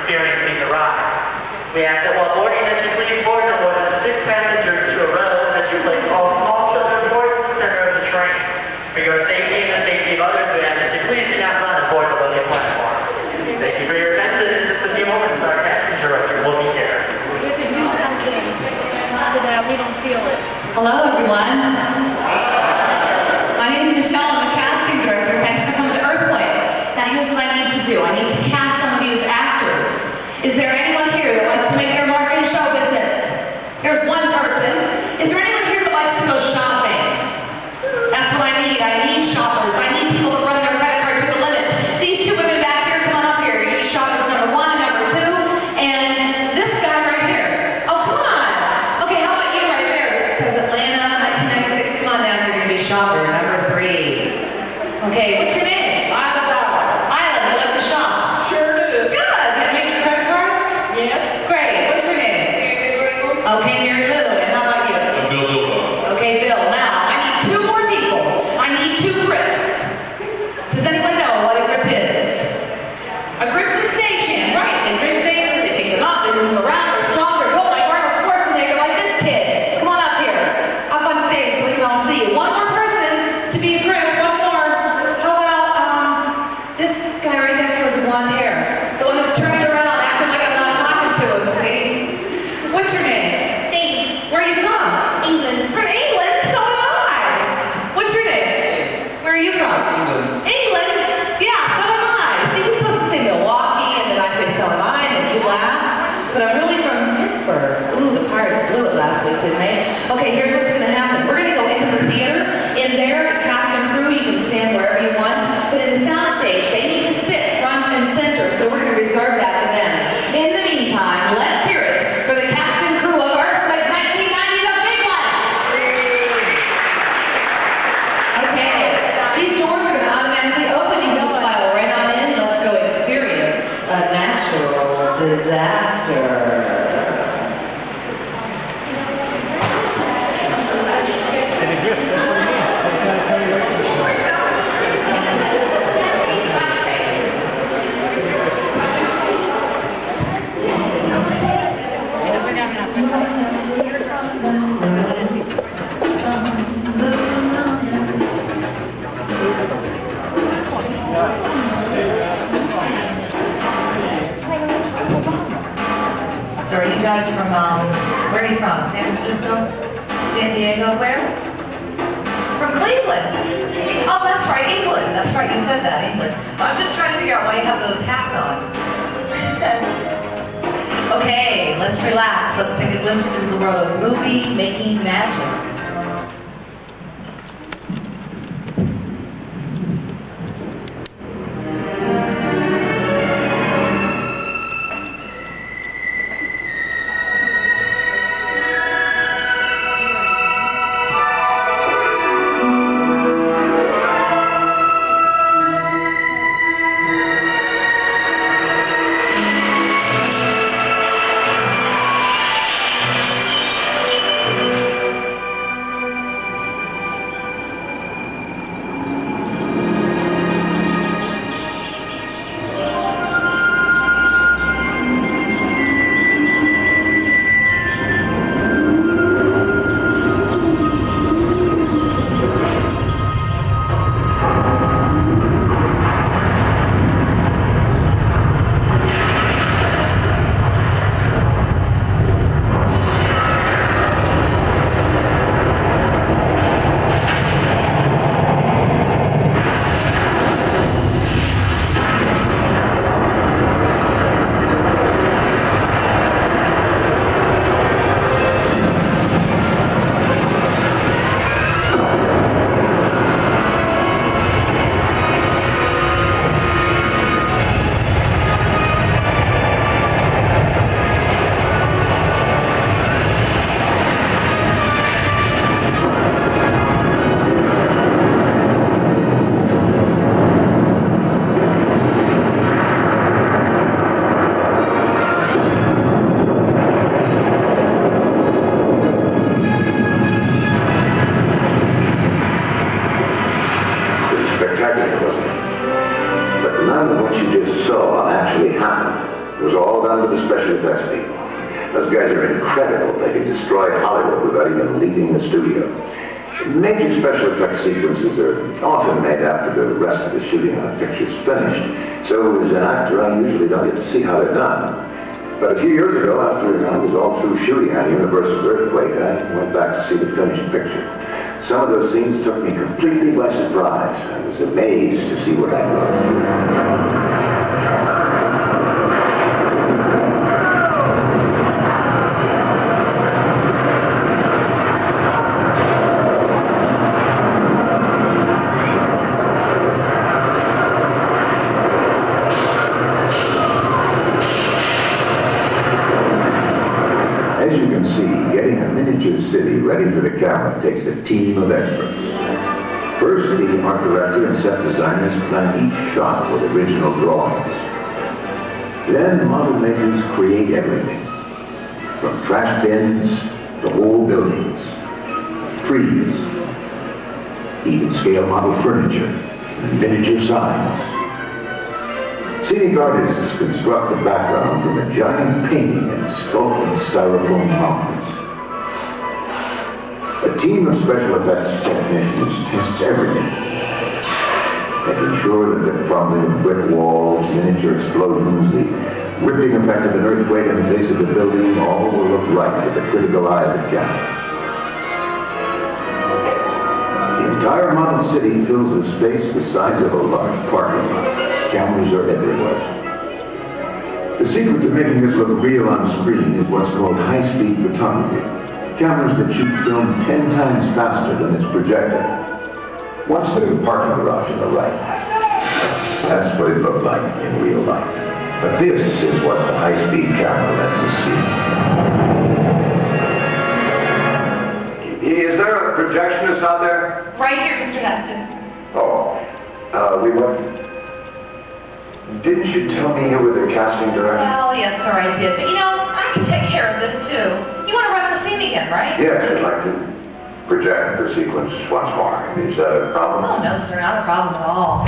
experiencing the ride. We ask that while boarding that you please board no more than 6 passengers to a row, and that you place all small children aboard in the center of the train. For your safety and the safety of others, we ask that you please do not run aboard the loading platform. Thank you for your attention. In just a few moments, our casting director will be here. We have to do something so that we don't feel it. Hello, everyone. My name is Michelle. I'm the casting director. Thanks for coming to Earthquake. Now, here's what I need to do. I need to cast some of you as actors. Is there anyone here that wants to make their mark in show business? There's one person. Is there anyone here that likes to go shopping? That's what I need. I need shoppers. I need people that run their credit card to the limit. These two women back here, come on up here. You need shoppers number 1 and number 2. And this guy right here. Oh, come on. Okay, how about you right there? It says Atlanta, 1996. Come on down. You're going to be shopper number 3. Okay, what's your name? Island, you like to shop? Sure do. Good. Can I make your credit cards? Yes. Great. What's your name? Okay, Mary Lou. And how about you? Bill Bilbao. Okay, Bill. Now, I need 2 more people. I need 2 grips. Does anyone know what a grip is? A grip's a stagehand, right? They grip things, they pick them up, they move them around, they're strong, they're built like Arnold Schwarzenegger, like this kid. Come on up here. Up on stage so we can all see you. 1 more person to be a grip. 1 more. How about, this guy right back here with the blonde hair? The one that's turning around, acting like I'm not talking to him, see? What's your name? Dave, Where are you from? England. From England? So am I. What's your name? Where are you from? England. England? Yeah, so am I. See, he's supposed to say Milwaukee, and then I say so am I, and then you laugh. But I'm really from Pittsburgh. Ooh, the Pirates blew it last week, didn't they? Okay, here's what's going to happen. We're going to go into the theater. In there, the cast and crew, you can stand wherever you want. But in the soundstage, they need to sit front and center, so we're going to reserve that for them. In the meantime, let's hear it for the cast and crew of Earthquake 1990, the big one. Okay, these doors are going to automatically open. You can just file right on in. Let's go experience a natural disaster. So are you guys from, where are you from? San Francisco? San Diego? Where? From Cleveland. Oh, that's right, England. That's right, you said that, England. I'm just trying to figure out why you have those hats on. Okay, let's relax. Let's take a glimpse into the world of movie making magic. all down to the special effects people. Those guys are incredible. They can destroy Hollywood without even leaving the studio. Major special effects sequences are often made after the rest of the shooting on a picture's finished. So as an actor, I usually don't get to see how they're done. But a few years ago, after I was all through shooting on Universal's Earthquake, I went back to see the finished picture. Some of those scenes took me completely by surprise. I was amazed to see what I'd gone through. As you can see, getting a miniature city ready for the camera takes a team of experts. First, the art director and set designers plan each shot with original drawings. Then, model makers create everything, from trash bins to whole buildings, trees, even scale model furniture, and miniature signs. Scenic artists construct the background from a giant painting and sculpted styrofoam mountains. A team of special effects technicians tests everything, making sure that the crumbling brick walls, miniature explosions, the ripping effect of an earthquake in the face of the building all will look right to the critical eye of the camera. The entire model city fills a space the size of a large parking lot. Cameras are everywhere. The secret to making this look real on screen is what's called high-speed photography. Cameras that shoot film 10 times faster than it's projected. Watch the parking garage on the right. That's what it looked like in real life. But this is what the high-speed camera lets us see. Is there a projectionist out there? Right here, Mr. Heston. Oh, we went... Didn't you tell me you were the casting director? Well, yes, sir, I did. But you know, I can take care of this too. You want to run the scene again, right? Yes, I'd like to project the sequence once more. Is that a problem? Oh, no, sir, not a problem at all.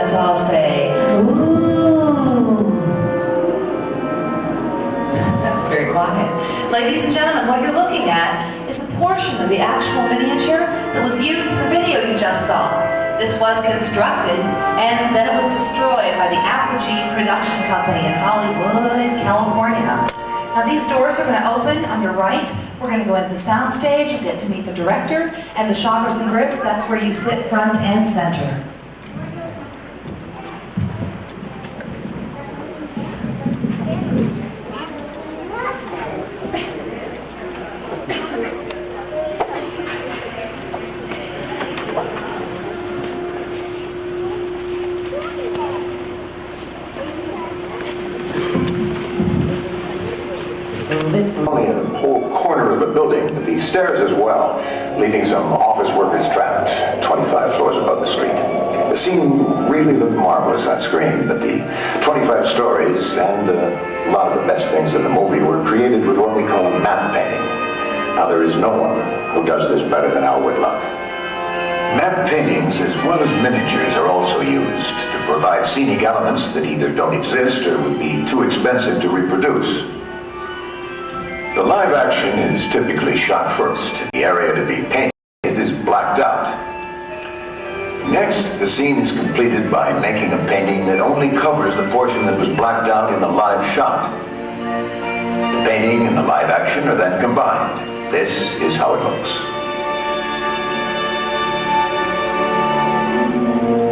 Let's all say, ooh. That was very quiet. Ladies and gentlemen, what you're looking at is a portion of the actual miniature that was used in the video you just saw. This was constructed and then it was destroyed by the Apogee Production Company in Hollywood, California. Now these doors are going to open on your right. We're going to go into the sound stage. You'll get to meet the director and the shoppers and grips. That's where you sit front and center. Only in a whole corner of the building, but these stairs as well, leaving some office workers trapped 25 floors above the street. The scene really looked marvelous on screen, but the 25 stories and a lot of the best things in the movie were created with what we call a map painting. Now, there is no one who does this better than Al Whitlock. Map paintings, as well as miniatures, are also used to provide scenic elements that either don't exist or would be too expensive to reproduce. The live action is typically shot first, and the area to be painted is blacked out. Next, the scene is completed by making a painting that only covers the portion that was blacked out in the live shot. live action are then combined. This is how it looks.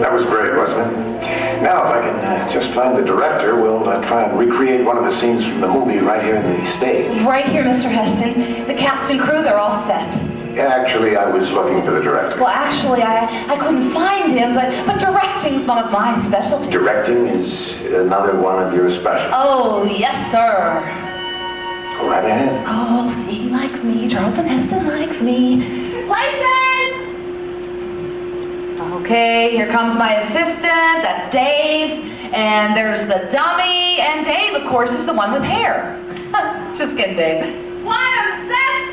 That was great, wasn't it? Now, if I can just find the director, we'll try and recreate one of the scenes from the movie right here in the stage. Right here, Mr. Heston. The cast and crew, they're all set. Actually, I was looking for the director. Well, actually, I couldn't find him, but directing's one of my specialties. Directing is another one of your specialties. Oh, yes, sir. Go right ahead. Oh, see, he likes me. Charlton Heston likes me. Places! Okay, here comes my assistant. That's Dave. And there's the dummy. And Dave, of course, is the one with hair. Just kidding, Dave. One on the set.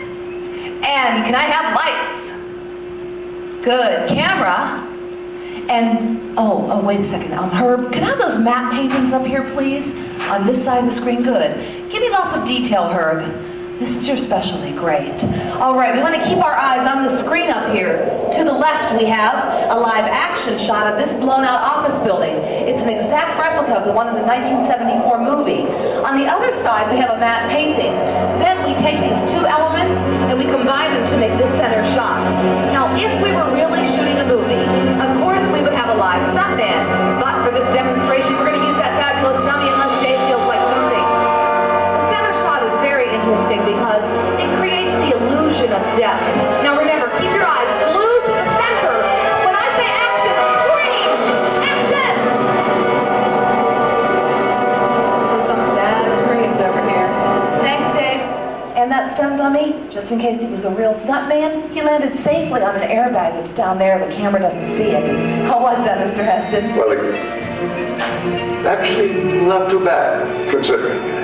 And can I have lights? Good. Camera. And, oh, wait a second. Herb, can I have those matte paintings up here, please? On this side of the screen? Good. Give me lots of detail, Herb. This is your specialty. Great. All right, we want to keep our eyes on the screen up here. To the left, we have a live action shot of this blown-out office building. It's an exact replica of the one in the 1974 movie. On the other side, we have a matte painting. Then we take these two elements and we combine them to make this center shot. Now, if we were really shooting a movie, of course we would have a live stuntman. But for this demonstration, we're going to use that fabulous dummy unless Dave feels like jumping. The center shot is very interesting because it creates the illusion of depth. Now remember, keep your eyes glued to the center. When I say action, scream! Action! Those were some sad screams over here. Thanks, Dave. And that stunt dummy, just in case he was a real stuntman, he landed safely on an airbag that's down there. The camera doesn't see it. How was that, Mr. Heston? Well, actually, not too bad, considering.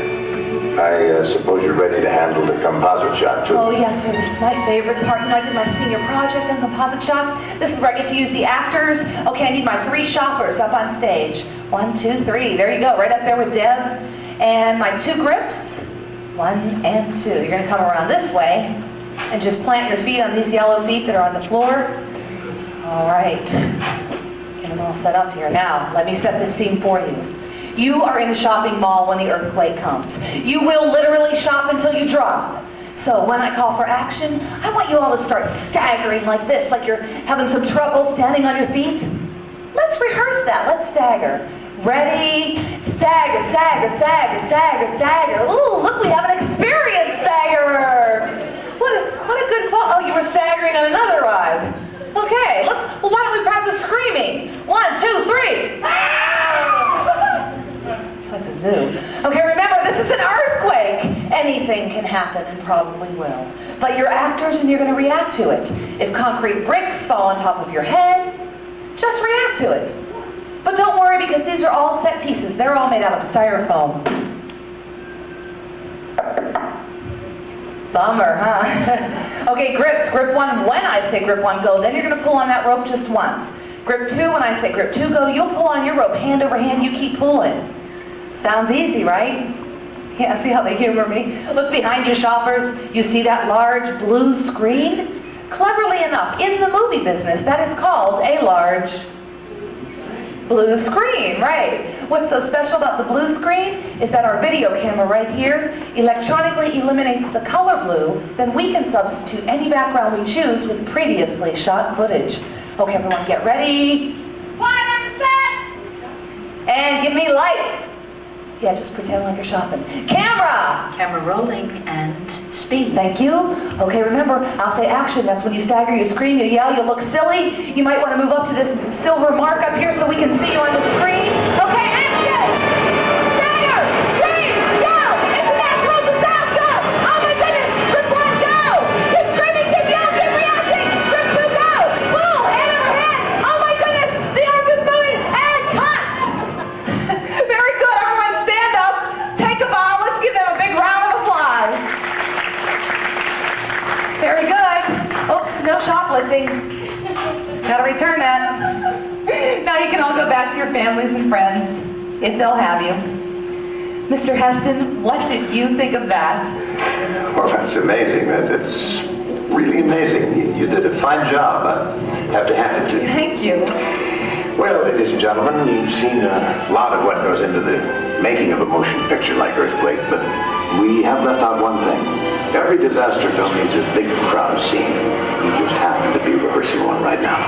I suppose you're ready to handle the composite shot, too. Oh, yes, sir. This is my favorite part. You know, I did my senior project on composite shots. This is where I get to use the actors. Okay, I need my 3 shoppers up on stage. 1, 2, 3. There you go, right up there with Deb. And my 2 grips. 1 and 2. You're going to come around this way and just plant your feet on these yellow feet that are on the floor. All right. Get them all set up here. Now, let me set this scene for you. You are in a shopping mall when the earthquake comes. You will literally shop until you drop. So when I call for action, I want you all to start staggering like this, like you're having some trouble standing on your feet. Let's rehearse that. Let's stagger. Ready? Stagger, stagger, stagger, stagger, stagger. Ooh, look, we have an experienced staggerer. What a good quote. Oh, you were staggering on another ride. Okay, well, why don't we practice screaming? 1, 2, 3. It's like a zoo. Okay, remember, this is an earthquake. Anything can happen and probably will. But you're actors and you're going to react to it. If concrete bricks fall on top of your head, just react to it. But don't worry because these are all set pieces. They're all made out of styrofoam. Bummer, huh? Okay, grips. Grip 1 when I say grip 1, go. Then you're going to pull on that rope just once. Grip 2 when I say grip 2, go. You'll pull on your rope hand over hand. You keep pulling. Sounds easy, right? Yeah, see how they humor me? Look behind you, shoppers. You see that large blue screen? Cleverly enough, in the movie business, that is called a large blue screen, right? What's so special about the blue screen is that our video camera right here electronically eliminates the color blue, then we can substitute any background we choose with previously shot footage. Okay, everyone get ready. 1 on the set! And give me lights. Yeah, just pretend like you're shopping. Camera! Camera rolling and speed. Thank you. Okay, remember, I'll say action. That's when you stagger, you scream, you yell, you look silly. You might want to move up to this silver mark up here so we can see you on the screen. Okay, action! Stagger! Scream! Yell! It's a natural disaster! Oh my goodness! Grip 1, go! Keep screaming, keep yelling, keep reacting! Grip 2, go! Pull! Hand over hand! Oh my goodness! The arm is moving! And cut! Very good, everyone stand up. Take a bow. Let's give them a big round of applause. Very good. Oops, no shoplifting. Gotta return that. Now you can all go back to your families and friends, if they'll have you. Mr. Heston, what did you think of that? Well, that's amazing. That's really amazing. You did a fine job. I have to hand it to you. Thank you. Well, ladies and gentlemen, you've seen a lot of what goes into the making of a motion picture like Earthquake, but We have left out one thing. Every disaster film needs a big crowd scene. We just happen to be rehearsing one right now.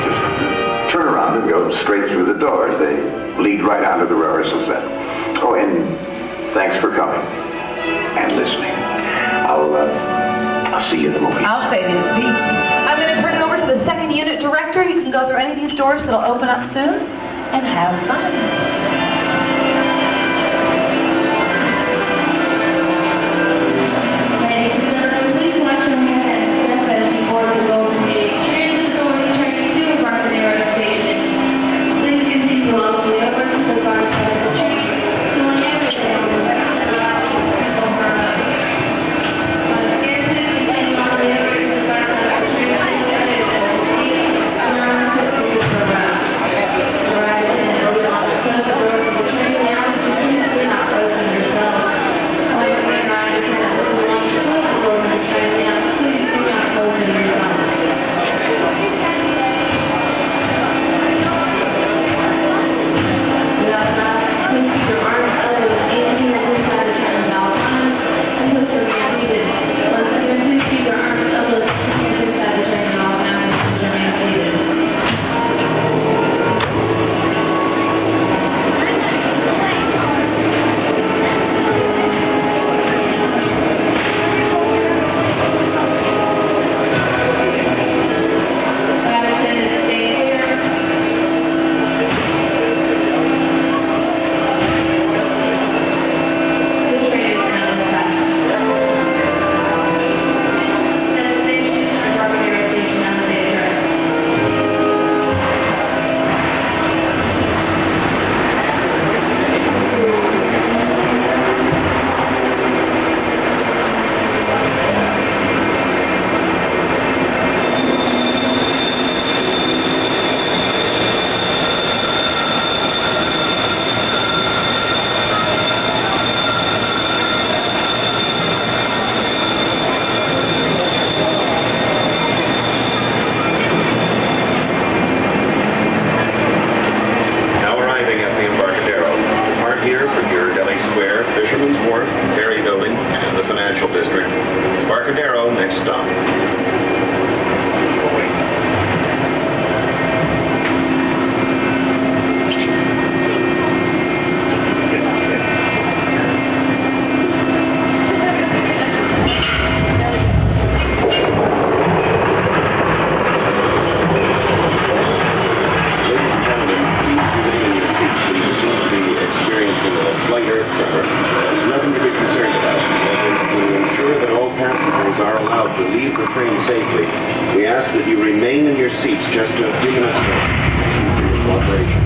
Just turn around and go straight through the doors. They lead right onto the rehearsal set. Oh, and thanks for coming and listening. I'll see you in the movie. I'll save you a seat. I'm going to turn it over to the second unit director. You can go through any of these doors that'll open up soon and have fun. Ladies and gentlemen, please watch your hand and step as you board the Golden Gate Transit Authority train to Embarcadero Station. Please continue all the way over to the far side of the train. You will never be able to sound and allow us to step over up. Once again, please continue all the way over to the far side of the train and there is a seat allowing us to step over up. The ride attendant will be on to close the door of the train now, so please do not open yourself. Once again, ride attendant will be on to close the door of the train now, so please do not open yourself. We also ask that you please keep your arms, elbows, and hands inside the train at all times and put your hands seated. Once again, please keep your arms, elbows, and hands inside the train at all times and put your hands seated. Flight attendants, stay clear. The train is now dispatched. Destination, Embarcadero Station, now stay adjourned. Now arriving at the Embarcadero. Depart here for Ghirardelli Square, Fisherman's Wharf, Ferry Building, and the Financial District. Embarcadero, next stop. Experiencing a slight earth tremor. There's nothing to be concerned about. However, to ensure that all passengers are allowed to leave the train safely, we ask that you remain in your seats just a few minutes more. Thank you for your cooperation.